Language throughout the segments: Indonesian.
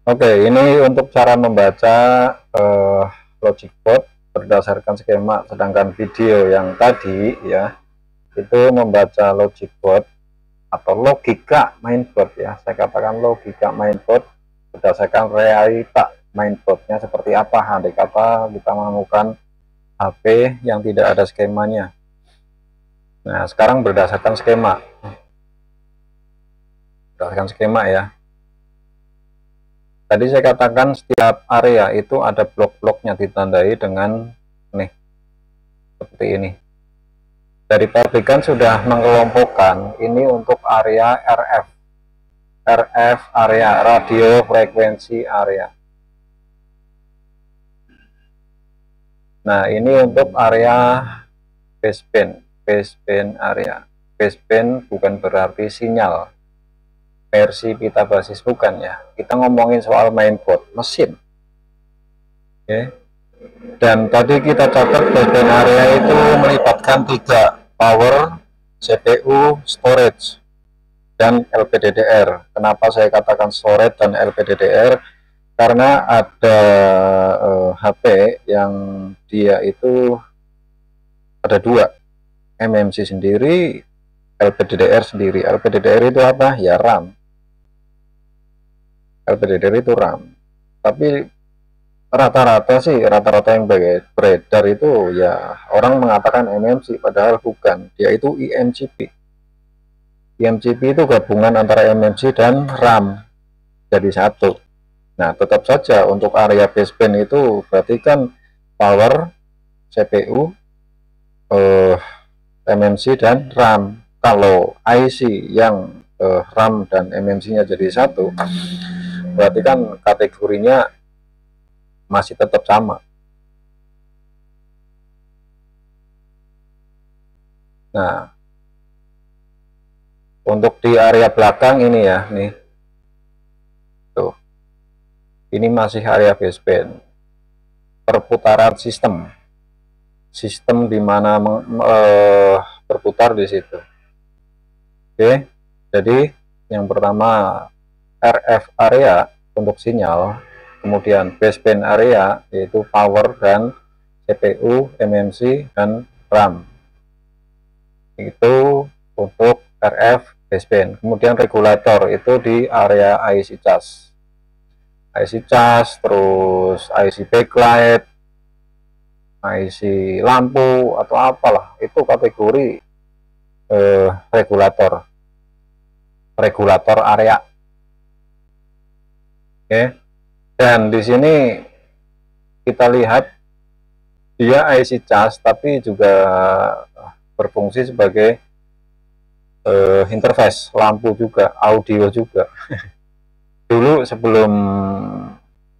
Oke, ini untuk cara membaca logic board berdasarkan skema, sedangkan video yang tadi ya itu membaca logic board atau logika mainboard ya. Saya katakan logika mainboard berdasarkan realita mainboardnya seperti apa andai kata kita menemukan HP yang tidak ada skemanya. Nah, sekarang berdasarkan skema ya. Tadi saya katakan setiap area itu ada blok-bloknya ditandai dengan nih seperti ini. Dari pabrikan sudah mengelompokkan ini untuk area RF. RF area radio frekuensi area. Nah, ini untuk area baseband area. Baseband bukan berarti sinyal versi pita basis, bukan ya. Kita ngomongin soal mainboard mesin. Oke. Dan tadi kita catat baseband area itu melibatkan 3, power, CPU, storage, dan LPDDR. Kenapa saya katakan storage dan LPDDR? Karena ada HP yang dia itu ada 2, MMC sendiri, LPDDR sendiri. LPDDR itu apa? Ya RAM. LPDDR itu RAM. Tapi rata-rata yang beredar itu ya orang mengatakan MMC, padahal bukan, dia itu IMCP. IMCP itu gabungan antara MMC dan RAM jadi satu. Nah, tetap saja untuk area baseband itu berarti kan power, CPU, MMC dan RAM. Kalau IC yang RAM dan MMC-nya jadi satu, berarti kan kategorinya masih tetap sama. Nah, untuk di area belakang ini ya, nih, tuh, ini masih area baseband. Perputaran sistem dimana berputar di situ. Oke, jadi yang pertama RF area untuk sinyal, kemudian baseband area yaitu power dan CPU, MMC, dan RAM. Itu untuk RF baseband. Kemudian regulator itu di area IC charge. IC charge, terus IC backlight, IC lampu atau apalah, itu kategori regulator area. Oke. Dan di sini kita lihat dia IC charge tapi juga berfungsi sebagai interface lampu juga, audio juga. Dulu sebelum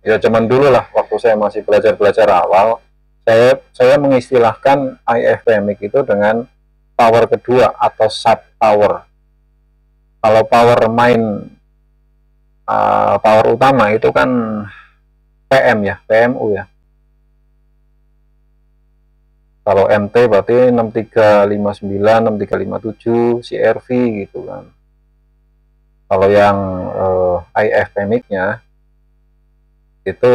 ya zaman dulu lah, waktu saya masih belajar awal, saya mengistilahkan IFPMIC itu dengan power kedua atau sub power. Kalau power main power utama itu kan PM ya, PMU ya. Kalau MT berarti 6359, 6357 CRV gitu kan. Kalau yang IFPMIC-nya itu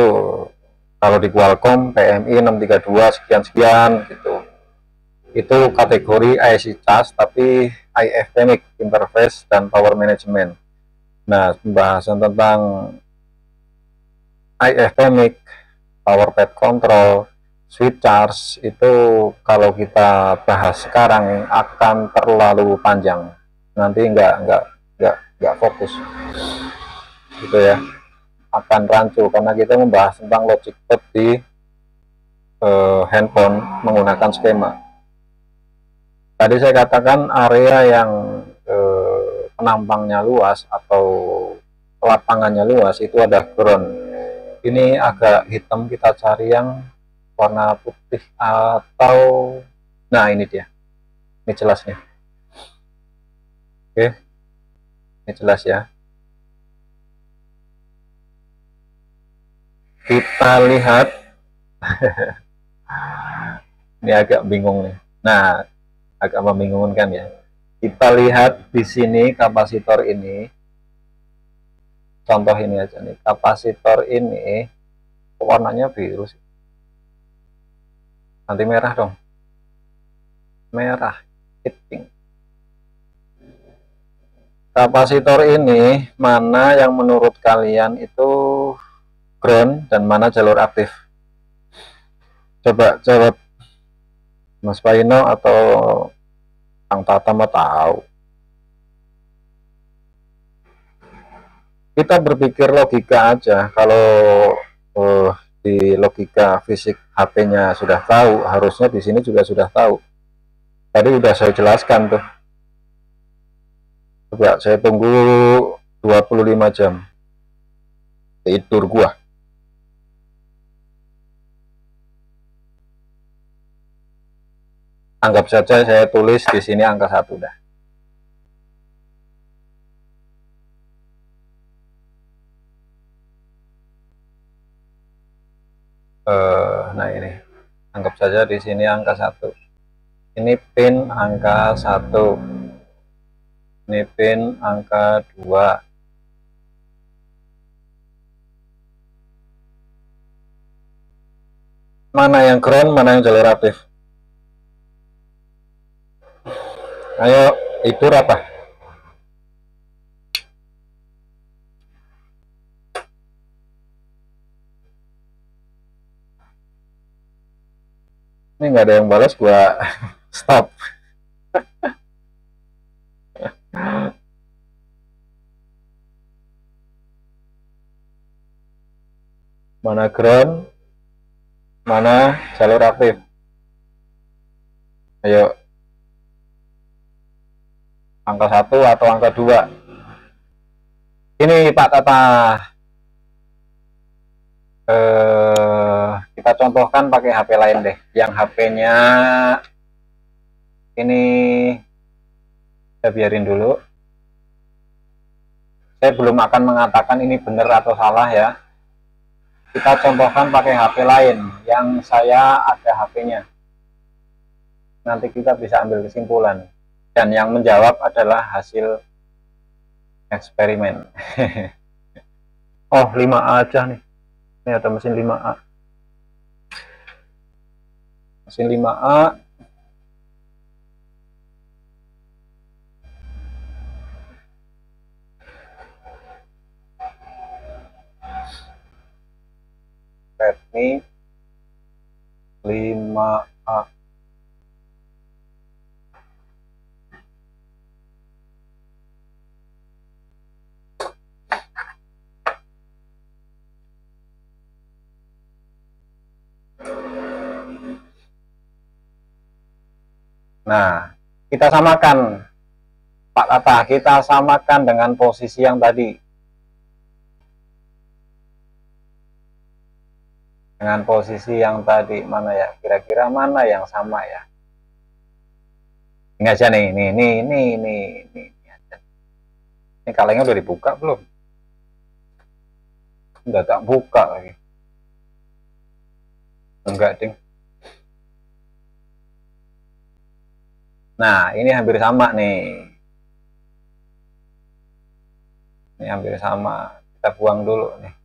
kalau di Qualcomm PMI 632 sekian-sekian gitu. Itu kategori IC charge tapi IFPMIC, interface dan power management. Nah, pembahasan tentang IFPMIC, power pad control, switch charge itu kalau kita bahas sekarang akan terlalu panjang. Nanti nggak fokus. Gitu ya. Akan rancu karena kita membahas tentang logic board di handphone menggunakan skema. Tadi saya katakan area yang penampangnya luas atau lapangannya luas itu ada ground. Ini agak hitam, kita cari yang warna putih atau, nah ini dia, ini jelas nih. Oke, ini jelas ya. Kita lihat ini agak bingung nih. Nah, agak membingungkan ya. Kita lihat di sini kapasitor ini contoh ini aja nih, kapasitor ini warnanya biru sih. Nanti merah dong, merah, pink. Kapasitor ini mana yang menurut kalian itu ground dan mana jalur aktif? Coba jawab Mas Paino atau Kang Tata mau tahu. Kita berpikir logika aja. Kalau di logika fisik HP-nya sudah tahu, harusnya di sini juga sudah tahu. Tadi udah saya jelaskan tuh. Coba saya tunggu 25 jam. Tidur gua. Anggap saja saya tulis di sini angka 1 dah. Nah ini, anggap saja di sini angka 1. Ini pin angka 1. Ini pin angka 2. Mana yang ground, mana yang jalur aktif? Ayo, tidur apa? Ini nggak ada yang balas, gua stop. Mana ground, mana jalur aktif? Ayo, angka 1 atau angka 2? Ini Pak Tata, kita contohkan pakai HP lain deh, yang HP-nya ini saya biarin dulu. Saya belum akan mengatakan ini benar atau salah ya. Kita contohkan pakai HP lain yang saya ada HP-nya. Nanti kita bisa ambil kesimpulan. Dan yang menjawab adalah hasil eksperimen. Oh, 5A aja nih. Ini ada mesin 5A. Mesin 5A. Redmi 5A. Nah, kita samakan Pak Tata, kita samakan dengan posisi yang tadi. Dengan posisi yang tadi, mana ya? Kira-kira mana yang sama ya? Ini aja nih, ini kalengnya udah dibuka belum? Udah tak buka lagi. Enggak, ding. Nah, ini hampir sama nih. Ini hampir sama. Kita buang dulu nih.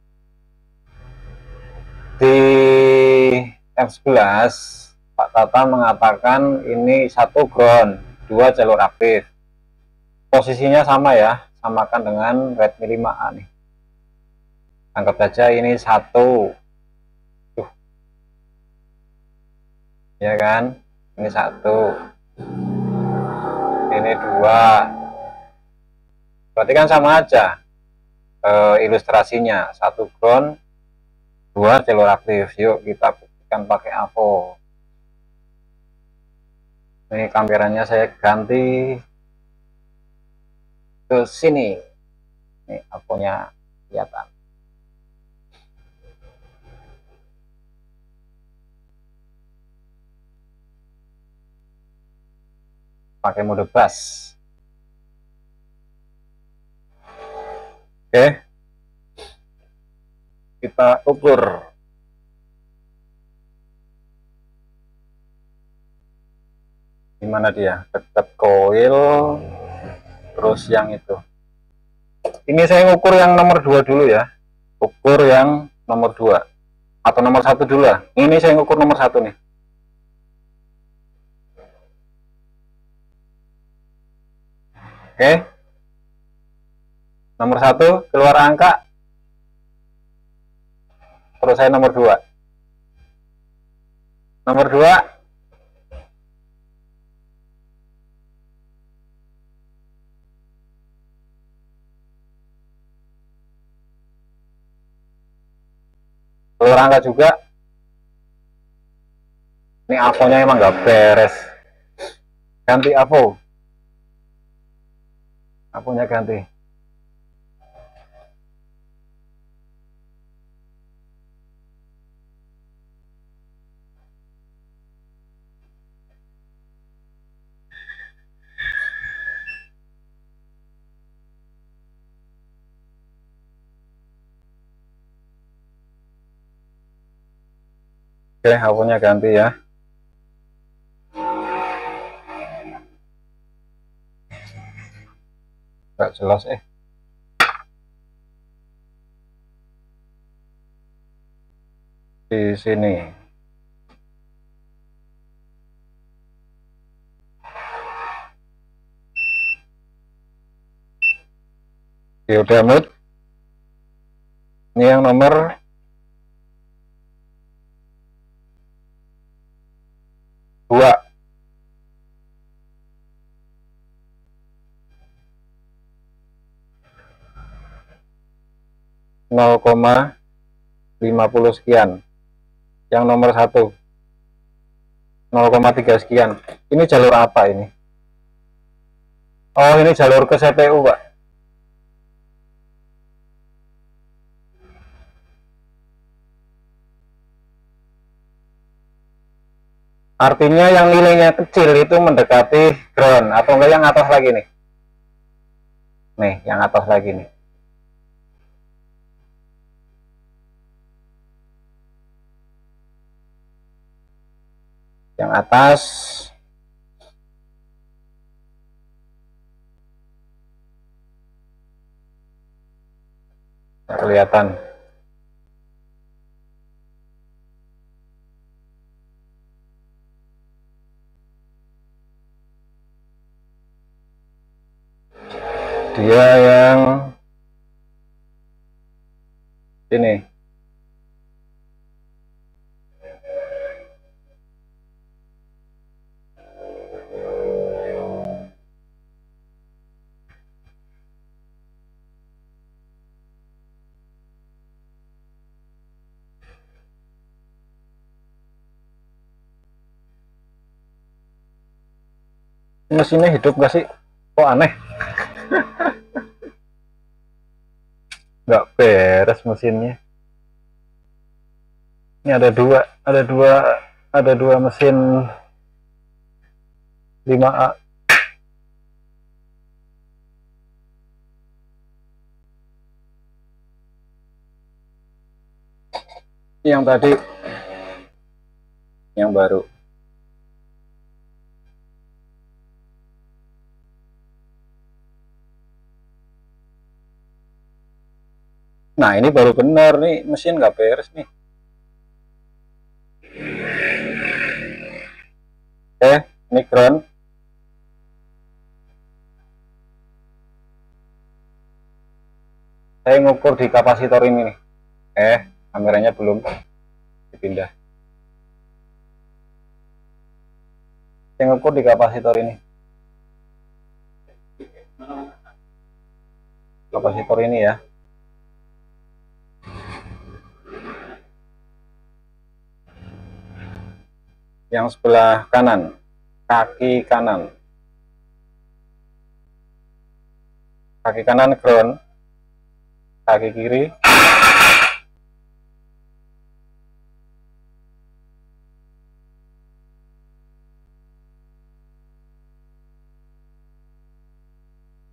Di F11, Pak Tata mengatakan ini 1 ground, 2 jalur aktif. Posisinya sama ya, samakan dengan Redmi 5A nih. Anggap saja ini 1. Ya kan? Ini 1. Ini 2. Berarti kan sama aja ilustrasinya, 1 ground, 2 jalur aktif. Yuk kita buktikan pakai AVO. Ini kameranya saya ganti ke sini. Ini AVO-nya kelihatan. Pakai mode bus. Oke. Kita ukur. Gimana dia? Dekat koil, terus yang itu. Ini saya ngukur yang nomor 2 dulu ya, ukur yang nomor 2 atau nomor 1 dulu lah. Ini saya ngukur nomor 1 nih. Oke, nomor 1 keluar angka, terus saya nomor 2. Nomor 2 keluar angka juga. Ini avonya emang nggak beres, ganti avonya ganti. Oke, avonya ganti ya. Nggak jelas di sini. Dioda mode. Ini yang nomor 2. Nol koma 50 sekian. Yang nomor 1 0,3 sekian. Ini jalur apa ini? Oh, ini jalur ke CPU, Pak. Artinya yang nilainya kecil itu mendekati ground, atau enggak yang atas lagi nih. Nih, yang atas lagi nih. Yang atas nggak kelihatan. Dia yang ini. Mesinnya hidup gak sih? Kok aneh? Nggak beres mesinnya. Ini ada dua mesin 5A. Yang tadi, yang baru. Nah, ini baru benar nih, mesin nggak beres nih. Oke, ini ground. Saya ngukur di kapasitor ini nih. Kameranya belum dipindah. Saya ngukur di kapasitor ini. Kapasitor ini ya. Yang sebelah kanan, kaki kanan ground, kaki kiri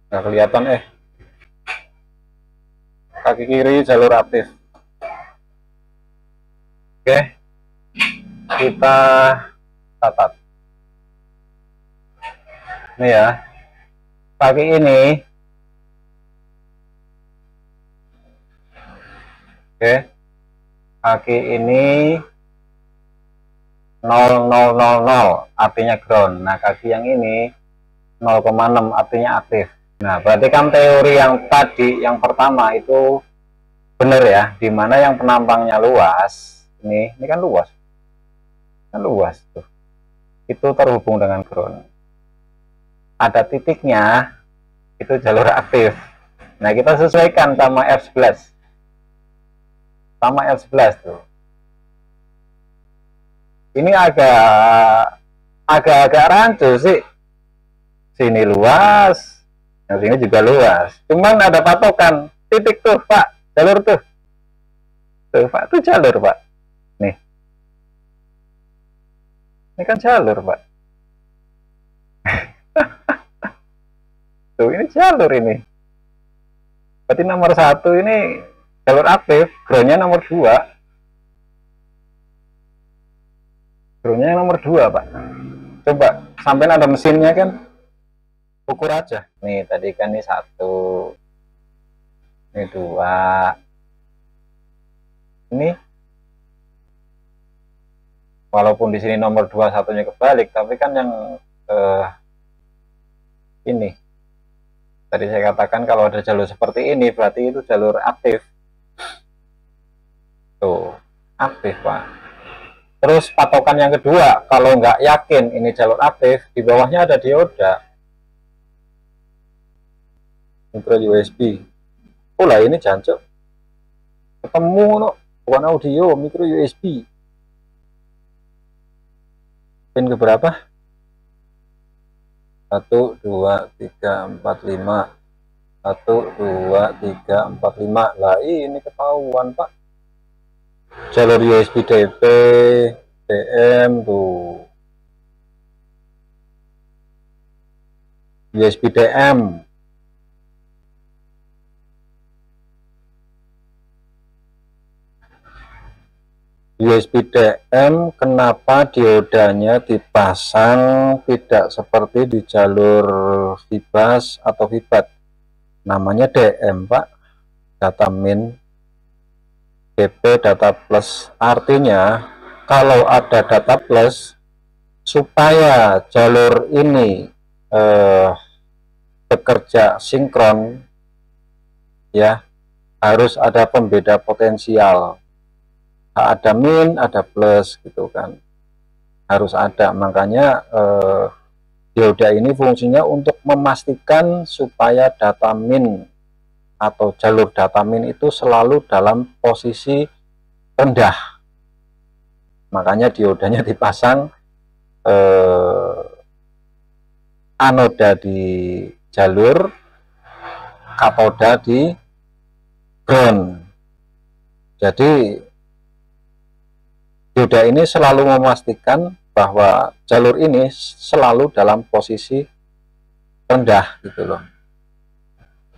nggak kelihatan. Kaki kiri jalur aktif. Oke, kita catat ini ya. Kaki ini Oke, kaki ini 0,000 artinya ground. Nah, kaki yang ini 0,6 artinya aktif. Nah, berarti kan teori yang tadi yang pertama itu benar ya, dimana yang penampangnya luas, ini kan luas, tuh, itu terhubung dengan ground. Ada titiknya, itu jalur aktif. Nah, kita sesuaikan sama R11, tuh. Ini agak rancu sih. Sini luas, yang sini juga luas. Cuman ada patokan titik tuh, Pak, jalur tuh. Tuh, Pak, tuh jalur, Pak. Nih. Ini kan jalur, Pak. Tuh, ini jalur ini. Berarti nomor 1 ini jalur aktif, groundnya nomor 2. Groundnya nomor 2, Pak. Coba, sampai ada mesinnya kan, ukur aja. Nih, tadi kan ini 1. Ini 2. Ini walaupun di sini nomor 2 satunya kebalik, tapi kan yang ini tadi saya katakan kalau ada jalur seperti ini berarti itu jalur aktif. Tuh, aktif, Pak. Terus patokan yang kedua, kalau nggak yakin ini jalur aktif, di bawahnya ada dioda micro USB. Oh lah, ini jancuk ketemu no, bukan audio, micro USB. Pin keberapa? 1, 2, 3, 4, 5. 1, 2, 3, 4, 5. Lah ini ketahuan, Pak. Jalur USB DP, DM tuh. USB DM. USB DM, kenapa diodanya dipasang tidak seperti di jalur Vibas atau Vibat? Namanya DM, Pak. Data min, DP data plus. Artinya kalau ada data plus, supaya jalur ini bekerja sinkron, ya harus ada pembeda potensial. Ada min, ada plus gitu kan, harus ada. Makanya dioda ini fungsinya untuk memastikan supaya data min atau jalur data min itu selalu dalam posisi rendah. Makanya diodanya dipasang anoda di jalur, katoda di ground. Jadi dioda ini selalu memastikan bahwa jalur ini selalu dalam posisi rendah gitu loh,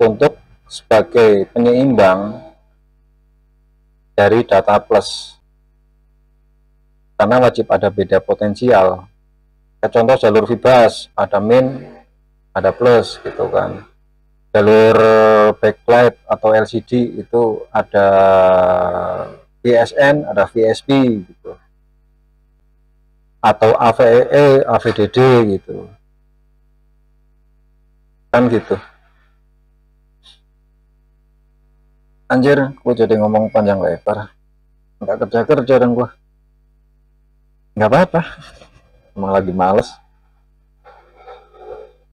untuk sebagai penyeimbang dari data plus, karena wajib ada beda potensial. Contoh jalur Vibas, ada min, ada plus gitu kan. Jalur backlight atau LCD itu ada VSN, ada VSB gitu, atau AVE, AVDD gitu kan gitu. Anjir, gue jadi ngomong panjang lebar, nggak kerja dan gue nggak apa-apa, emang lagi males.